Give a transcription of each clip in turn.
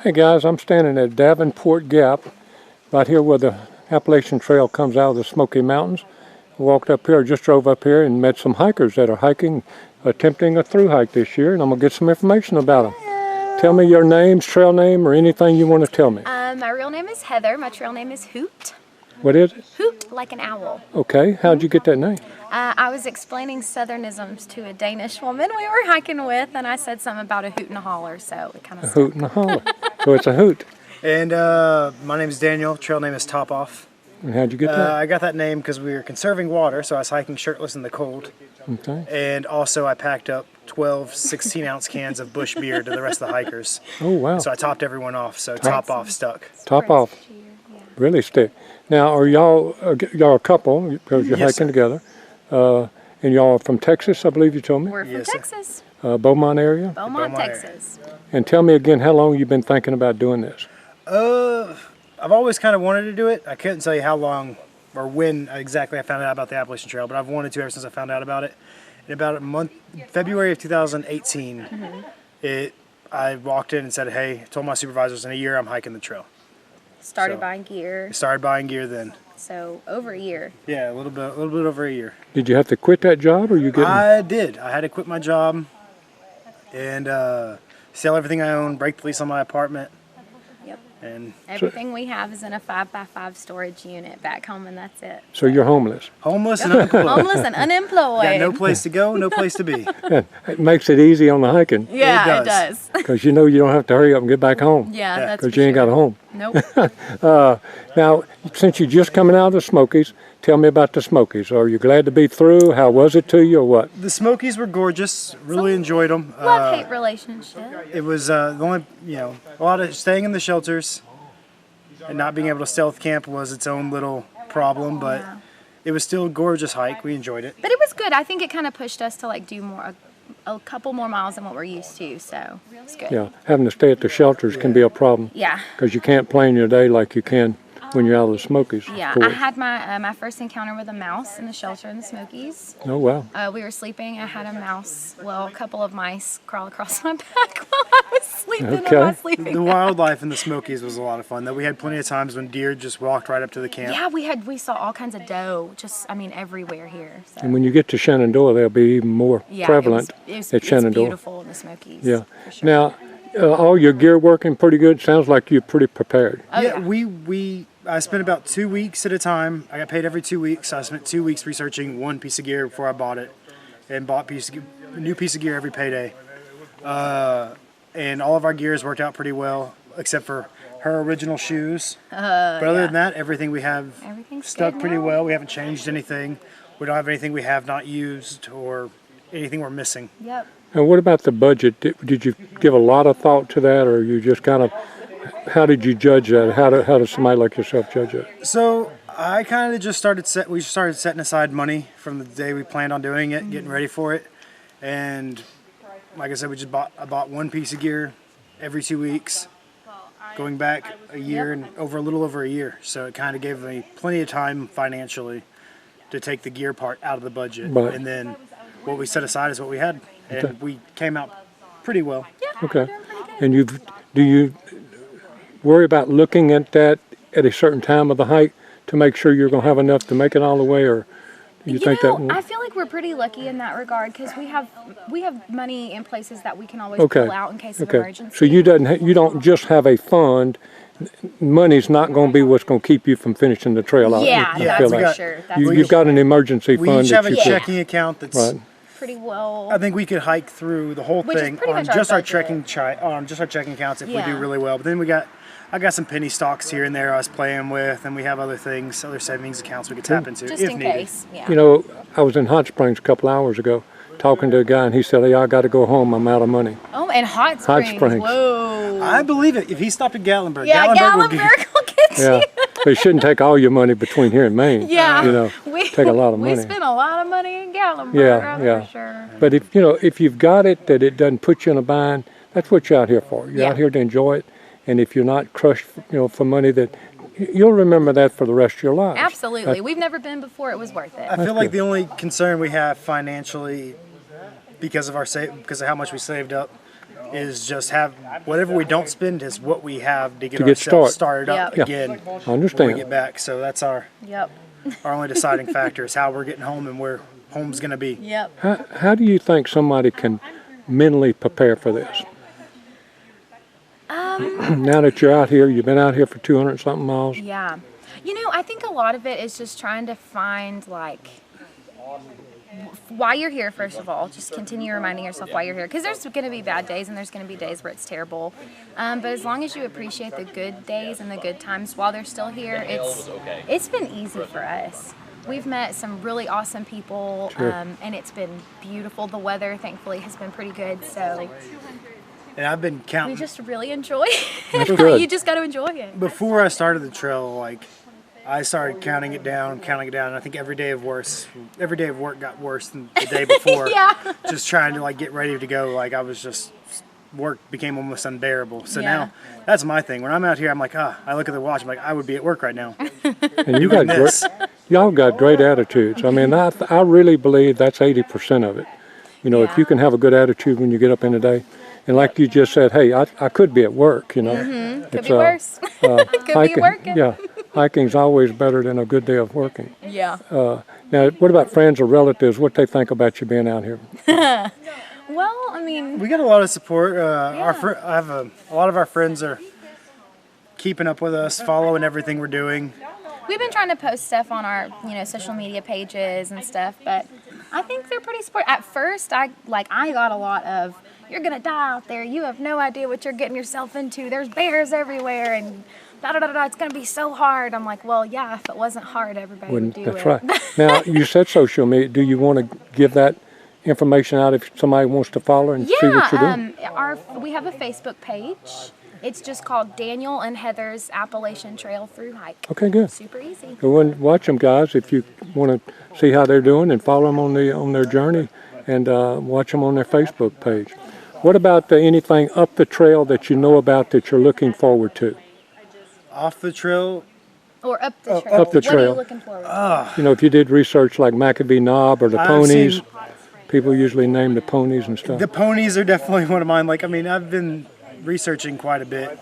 Hey guys, I'm standing at Davenport Gap, right here where the Appalachian Trail comes out of the Smoky Mountains. Walked up here, just drove up here and met some hikers that are hiking, attempting a through hike this year, and I'm gonna get some information about them. Hello. Tell me your names, trail name, or anything you want to tell me. My real name is Heather. My trail name is Hoot. What is it? Hoot, like an owl. Okay, how'd you get that name? I was explaining Southernisms to a Danish woman we were hiking with, and I said something about a hoot and a holler, so it kind of A hoot and a holler. So it's a hoot. And my name is Daniel. Trail name is Top Off. And how'd you get that? I got that name because we were conserving water, so I was hiking shirtless in the cold. Okay. And also I packed up 12 16-ounce cans of Bush beer to the rest of the hikers. Oh wow. So I topped everyone off, so Top Off stuck. Top Off. Really stick. Now, are y'all a couple because you're Yes, hiking sir. together? And y'all are from Texas, I believe you told me. We're from Yes, sir. Texas, Beaumont area. Beaumont, Beaumont Texas. And tell me again, how long you've been thinking about doing this? I've always kind of wanted to do it. I couldn't tell you how long or when exactly I found out about the Appalachian Trail, but I've wanted to ever since I found out about it. In about a month, February of 2018, I walked in and said, hey, told my supervisors in a year I'm hiking the trail. Started So- buying gear, Started buying gear then. so over a year. Yeah, a little bit over a year. Did you have to quit that job, or you getting? I did. I had to quit my job and sell everything I own, break the lease on my apartment, Yep. and Everything we have is in a 5x5 storage unit back home, and that's it. So you're homeless. homeless and unemployed. Homeless and unemployed. Got no place to go, no place to be. It makes it easy on the hiking Yeah, It it does. because you know you don't have to hurry up and get back home Yeah, Yeah, that's because for you ain't got a home. Nope. Now, since you're just coming out of the Smokies, tell me about the Smokies. Are you glad to be through? How was it to you, or what? The Smokies were gorgeous. Really enjoyed them. Love-hate relationship. It was the only, a lot of staying in the shelters and not being able to stealth camp was its own little problem, but it was still a gorgeous hike. We enjoyed it. But it was good. I think it kind of pushed us to like do more, a couple more miles than what we're used to. So it's good. Yeah, having to stay at the shelters can be a problem Yeah. because you can't plan your day like you can when you're out of the Smokies. Yeah. of course. I had my first encounter with a mouse in the shelter in the Smokies. Oh wow. We were sleeping. I had a mouse, well, a couple of mice crawl across my back while I was sleeping in Okay. my sleeping The bag. wildlife in the Smokies was a lot of fun. Though we had plenty of times when deer just walked right up to the camp. Yeah, we saw all kinds of doe, just everywhere here. So. And when you get to Shenandoah, they'll be even more Yeah, prevalent it's at Shenandoah. beautiful in the Smokies. Yeah. For sure. Now, all your gear working pretty good. Sounds like you're pretty prepared. Oh, yeah. I spent about 2 weeks at a time. I got paid every 2 weeks. So I spent 2 weeks researching one piece of gear before I bought it, and bought a new piece of gear every payday. And all of our gears worked out pretty well, except for her original shoes. But other than that, everything we have Everything's stuck good pretty now. well. We haven't changed anything. We don't have anything we have not used or anything we're missing. Yep. And what about the budget? Did you give a lot of thought to that, or you just kind of, how did you judge that? How does somebody like yourself judge that? So I kind of just we started setting aside money from the day we planned on doing it, getting ready for it, and like I said, I bought one piece of gear every 2 weeks, going back a year and a little over a year. So it kind of gave me plenty of time financially to take the gear part out of the budget, Right. and then what we set aside is what we had, and we came out pretty well. Okay. And do you worry about looking at that at a certain time of the hike to make sure you're going to have enough to make it all the way, or you think that won't? I feel like we're pretty lucky in that regard because we have money in places that we can always Okay. pull out in case of Okay. emergency. So you don't just have a fund. Money's not going to be what's going to keep you from finishing the trail out. Yeah, you that's feel for like. sure. That's You've got an emergency We fund each have that a you can. checking account that's. Right. pretty well. I think we could hike through the whole Which is thing pretty on much our just our budget. checking accounts if we Yeah. do really well. But then I got some penny stocks here and there I was playing with, and we have other things, other savings accounts we could tap into Just if in needed. case. Yeah. You know, I was in Hot Springs a couple hours ago talking to a guy, and he said, "Hey, I got to go home. I'm out of money." Oh, and Hot Hot Springs. Springs. Whoa. I believe it. If he stopped at Gatlinburg, Yeah, Gatlinburg would Gatlinburg will get Yeah, you. they shouldn't take all your money between here and Maine. Yeah. You know, We take a lot of We money. spent a lot of money in Gatlinburg. Yeah, that's yeah. for sure. But if you've got it, that it doesn't put you in a bind, that's what you're out here for. You're Yeah. out here to enjoy it, and if you're not crushed, for money, that you'll remember that for the rest of your life. Absolutely. We've never been before. It was worth it. I feel like good. the only concern we have financially because of how much we saved up is just have whatever we don't spend is what we have to get get ourselves started up Yep. again I when understand. we get back. So that's our Yep. only deciding factor is how we're getting home and where home's going to be. Yep. How do you think somebody can mentally prepare for this? Now that you're out here, you've been out here for 200 something miles. Yeah. I think a lot of it is just trying to find, like, why you're here, first of all. Just continue reminding yourself why you're here. Because there's going to be bad days and there's going to be days where it's terrible. But as long as you appreciate the good days and the good times while they're still here, it's been easy for us. We've met some really awesome people, Sure. and it's been beautiful. The weather, thankfully, has been pretty good. So And I've been we counting. just really enjoy That's it. good. You just got to enjoy it. Before I started the trail, like, I started counting it down, and I think every day of work got worse than the day before. Yeah. Just trying to, like, get ready to go. Like, I was just, work became almost unbearable. So Yeah. now, that's my thing. When I'm out here, I'm like, I look at the watch, I'm like, I would be at work right now. And you got this. y'all got great attitudes. I mean, I really believe that's 80% of it. If Yeah. you can have a good attitude when you get up in the day, and like you just said, hey, I could be at work. Could It's, be worse. Could be working. Yeah, hiking's always better than a good day of working. Yeah. Now, what about friends or relatives? What they think about you being out here? Well, I mean, We got a lot of support. I have a lot of our friends are keeping up with us, following everything we're doing. we've been trying to post stuff on our, social media pages and stuff, but I think they're pretty supportive. At first, I got a lot of, you're gonna die out there. You have no idea what you're getting yourself into. There's bears everywhere, and da da da da. It's gonna be so hard. I'm like, well, yeah. If it wasn't hard, everybody would do That's it. right. Now, you said social media. Do you want to give that information out if somebody wants to follow and see what you're doing? We have a Facebook page. It's just called Daniel and Heather's Appalachian Trail Through Hike. Okay, good. Super easy. Go and watch them, guys, if you want to see how they're doing, and follow them on their journey, and watch them on their Facebook page. What about anything up the trail that you know about that you're looking forward to? Off the trail, Or up the trail. up the What are trail. you looking forward to? If you did research like McAfee Knob or the I've ponies, seen- people usually name the ponies and stuff. the ponies are definitely one of mine. Like, I've been researching quite a bit,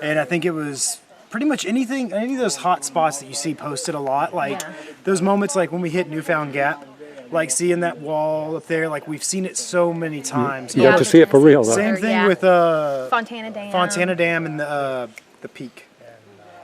and I think it was pretty much any of those hot spots that you see posted a lot. Like, Yeah. those moments like when we hit Newfound Gap, like seeing that wall up there, like we've seen it so many times. You got to see it for real, though. Same thing Yeah. with Fontana Dam. Fontana Dam and the peak.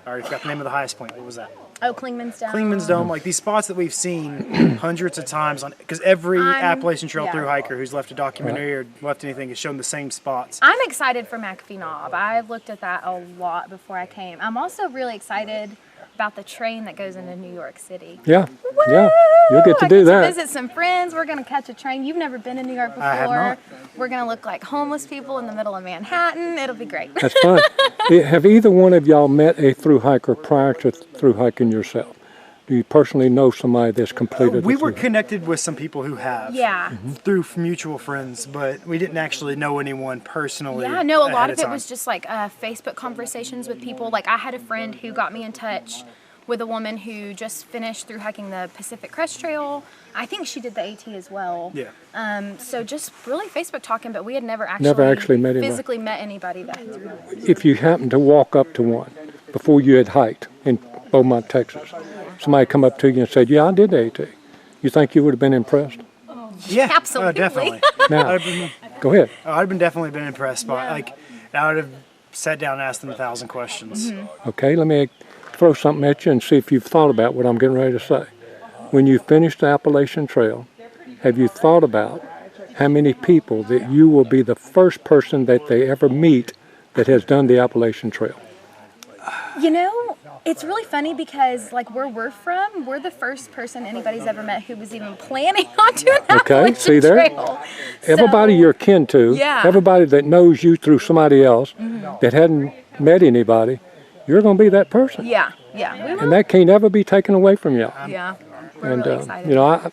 I already forgot the name of the highest point. What was that? Oh, Klingman's Dome. Klingman's Dome. Like these spots that we've seen hundreds of times on, because every Appalachian Trail yeah. through hiker who's left a documentary or left anything has shown the same spots. I'm excited for McAfee Knob. I looked at that a lot before I came. I'm also really excited about the train that goes into New York City. Yeah, yeah, you'll get to I do get that. To visit some friends. We're gonna catch a train. You've never been to New York before. I have not. We're gonna look like homeless people in the middle of Manhattan. It'll be great. That's fun. Have either one of y'all met a through hiker prior to through hiking yourself? Do you personally know somebody that's completed? We the were through- connected with some people who have. Yeah. Through mutual friends, but we didn't actually know anyone personally. Yeah, no, a lot ahead of it time. was just like Facebook conversations with people. Like I had a friend who got me in touch with a woman who just finished through hiking the Pacific Crest Trail. I think she did the AT as well. Yeah. So just really Facebook talking, but we had never actually met anybody. physically met anybody that had through it. If you happened to walk up to one before you had hiked in Beaumont, Texas, somebody come up to you and said, "Yeah, I did the AT." You think you would have been impressed? Yeah. Absolutely. Definitely. Now, I'd been, go ahead. I'd been definitely been impressed by I would have sat down and asked them 1,000 questions. Okay, let me throw something at you and see if you've thought about what I'm getting ready to say. When you finish the Appalachian Trail, have you thought about how many people that you will be the first person that they ever meet that has done the Appalachian Trail? You know, it's really funny because like where we're from, we're the first person anybody's ever met who was even planning on doing an Okay, Appalachian see there? Trail. Everybody So- you're kin to, Yeah. everybody that knows you through somebody else that hadn't met anybody, you're going to be that person. Yeah, we will. And that can't ever be taken away from you. Yeah, we're And, really excited. you know, I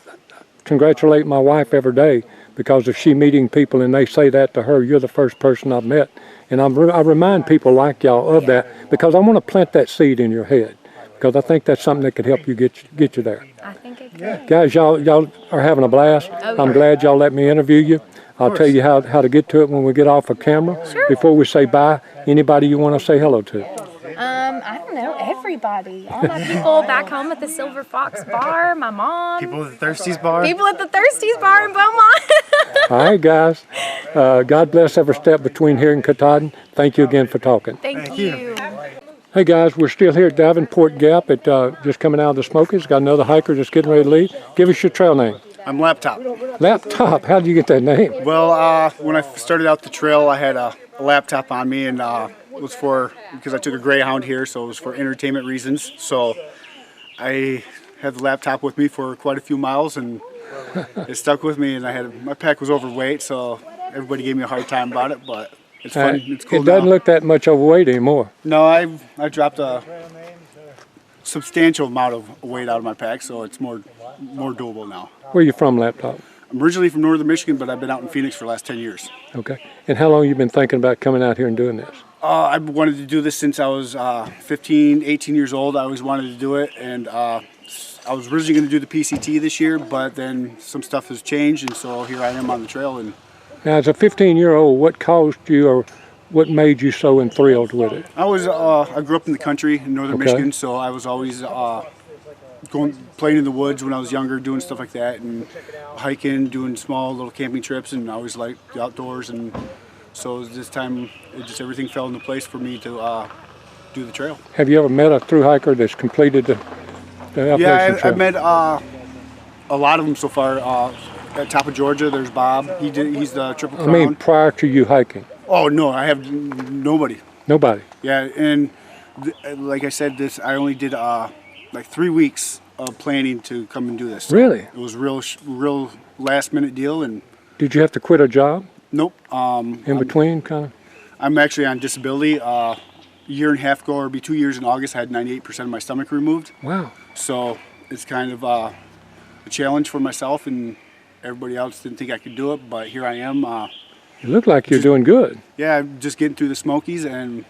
congratulate my wife every day because if she meeting people and they say that to her, you're the first person I've met. And I remind people like y'all of that because I want to plant that seed in your head because I think that's something that could help you get you there. I think it could. Guys, y'all are having a blast. Oh, I'm yeah. glad y'all let me interview you. I'll tell you how to get to it when we get off of camera. Sure. Before we say bye, anybody you want to say hello to? I don't know, everybody. All my people back home at the Silver Fox Bar, my mom. People at the Thirsties bar. People at the Thirsties Bar in Beaumont. All right, guys. God bless every step between here and Katahdin. Thank you again for talking. Thank you. Hey guys, we're still here at Davenport Gap at just coming out of the Smokies. Got another hiker just getting ready to leave. Give us your trail name. I'm Laptop. Laptop. How did you get that name? Well, when I started out the trail, I had a laptop on me, and it was because I took a Greyhound here, so it was for entertainment reasons. So I had the laptop with me for quite a few miles, and it stuck with me. And my pack was overweight, so everybody gave me a hard time about it, but it's fun. It's cool. It doesn't now. look that much overweight anymore. No, I dropped a substantial amount of weight out of my pack, so it's more doable now. Where are you from, Laptop? I'm originally from northern Michigan, but I've been out in Phoenix for the last 10 years. Okay. And how long have you been thinking about coming out here and doing this? I wanted to do this since I was 15, 18 years old. I always wanted to do it, and I was originally going to do the PCT this year, but then some stuff has changed, and so here I am on the trail. And now, as a 15-year-old, what caused you or what made you so enthralled with it? I grew up in the country in northern Michigan, so I was always playing in the woods when I was younger, doing stuff like that, and hiking, doing small little camping trips, and I always liked the outdoors. And so this time, everything fell into place for me to do the trail. Have you ever met a thru hiker that's completed the Appalachian Yeah, Trail? I've met a lot of them so far. At top of Georgia, there's Bob. He's the Triple Crown. I mean, prior to you hiking? Oh no, I have nobody. Nobody? Yeah, and like I said, I only did like 3 weeks of planning to come and do this. So Really? it was real last minute deal, and Did you have to quit a job nope. in between, kind of? I'm actually on disability. A year and a half ago, or be 2 years in August, I had 98% of my stomach removed. Wow. So it's kind of a challenge for myself, and everybody else didn't think I could do it, but here I am. You look like you're doing good. Yeah, I'm just getting through the Smokies, and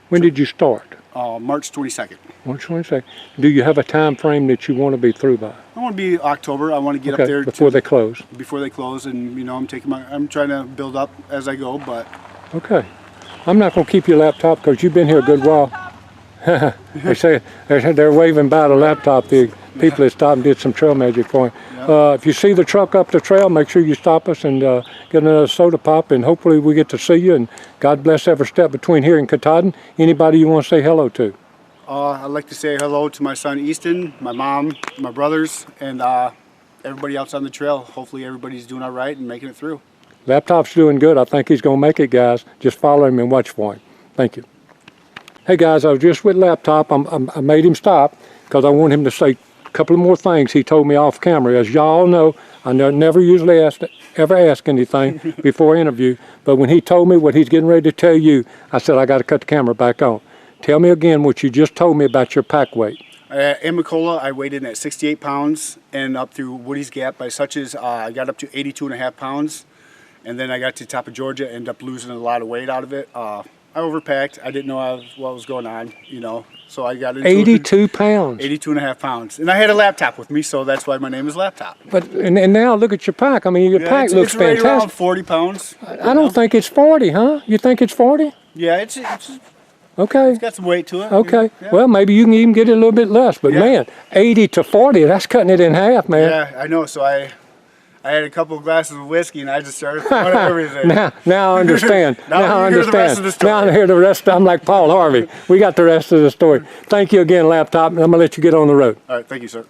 When did you start? March 22nd. March 22nd. Do you have a time frame that you want to be through by? I want to be October. I want to get Okay, up there before they close. before they close, and I'm trying to build up as I go, but Okay. I'm not going to keep your laptop because you've been here a good while. They say they're waving by the laptop. The people that stopped and did some trail magic for him. If you see the truck up the trail, make sure you stop us and get another soda pop, and hopefully we get to see you. And God bless every step between here and Katahdin. Anybody you want to say hello to? I'd like to say hello to my son Easton, my mom, my brothers, and everybody else on the trail. Hopefully everybody's doing all right and making it through. Laptop's doing good. I think he's going to make it, guys. Just follow him and watch for him. Thank you. Hey, guys, I was just with Laptop. I made him stop because I want him to say a couple of more things he told me off camera. As y'all know, I never usually ever ask anything before interview, but when he told me what he's getting ready to tell you, I said, I got to cut the camera back on. Tell me again what you just told me about your pack weight. In Macola, I weighed in at 68 pounds, and up through Woody's Gap by Suches, I got up to 82.5 pounds. And then I got to top of Georgia, ended up losing a lot of weight out of it. I overpacked. I didn't know what was going on, so I got into 82 pounds. 82.5 pounds. And I had a laptop with me, so that's why my name is Laptop. But and now look at your pack. I mean, your pack looks it's right fantastic. around 40 pounds. I don't think it's 40, huh? You think it's 40? Yeah, it's Okay. got some weight to it. Okay. Yeah. Well, maybe you can even get it a little bit less. But Yeah. man, 80 to 40, that's cutting it in half, man. Yeah, I know. So I had a couple of glasses of whiskey, and I just started throwing everything. Now I understand. Now I you hear the rest understand. of the story. Now I hear the rest. I'm like Paul Harvey. We got the rest of the story. Thank you again, Laptop, and I'm going to let you get on the road. All right, thank you, sir.